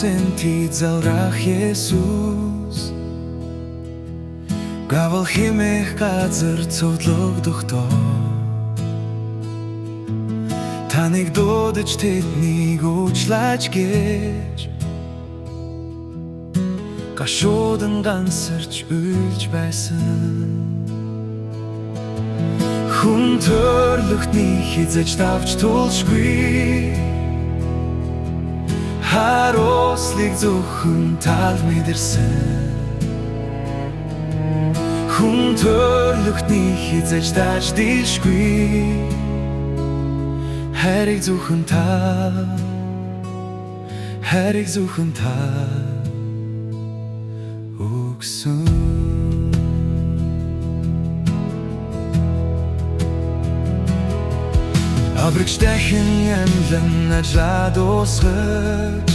senti zaurach Jesus Gavel himech газар цуглагдохдоо Таныг дуудаж тэднийг уучлаач гэж Гашуудан гансарч уйлж байсан Хүн төрлөختний хизэж давж тулшгүй Харуулслыг зөвхөн тал мэдэрсэн Хүн төрлөختний хизэж даж дишгүй Хайрыг зөвхөн та Хайрыг зөвхөн та өгсөн Абрагч дахин ямлан ажлаа дуусгаж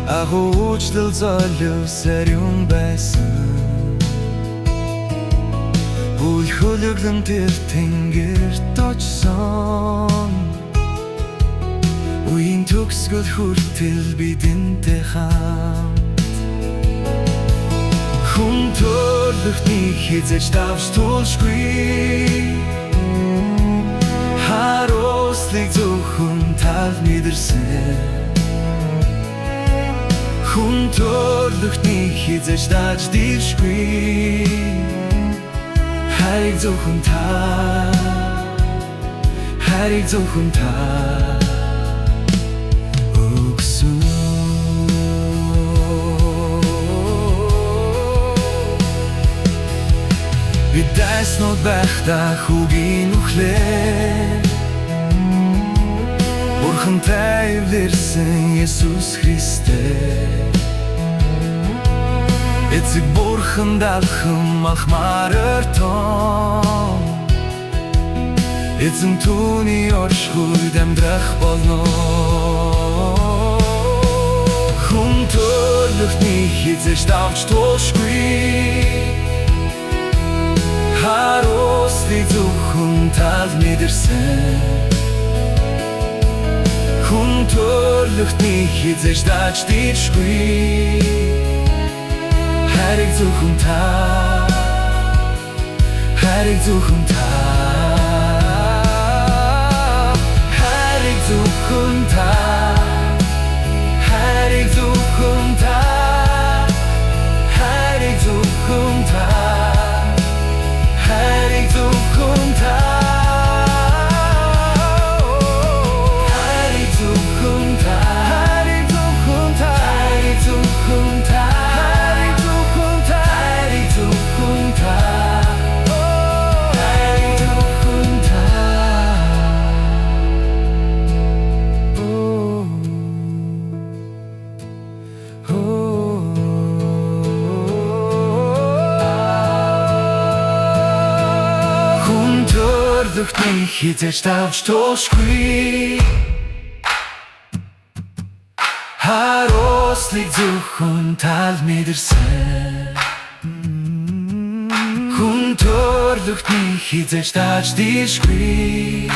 Агуучлал золиосаар юм байсан Бүл хөлөглөн тэр тэнгэрт очсон Үеийн төгсгөл хүртэл бидэнтэй хамт Хүн төрлөختний хизэж давж тулшгүй Харуулслыг зөвхөн тал мэдэрсэн Хүн төрлөختний хизэж даж дишгүй Хайрыг зөвхөн та Хайрыг зөвхөн та өгсөн Бид дайснууд байхдаа хүүгийн үхлээ Бурхантай эвлэрсэн Есүс Христээ Эцэг бурхан далхам алхмаар өртөн Эзэн түүний оршихуйд амьдрах болно Хүн төрлөختний хизэж давж тулшгүй Харуулслыг зөвхөн тал мэдэрсэн Хүн төрлөختний хизэж даж дишгүй Хайрыг зөвхөн та Хайрыг зөвхөн та Хайрыг зөвхөн та Хайрыг зөвхөн та Хайрыг зөвхөн та Хайрыг зөвхөн та Хайрыг зөвхөн та Хайрыг зөвхөн та Хайрыг зөвхөн та Төрлөختний хизэж давж тулшгүй Харуулслыг зөвхөн тал мэдэрсэн Хүн төрлөختний хизэж даж дишгүй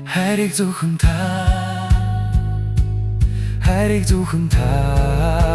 Хайрыг зөвхөн та Хайрыг зөвхөн та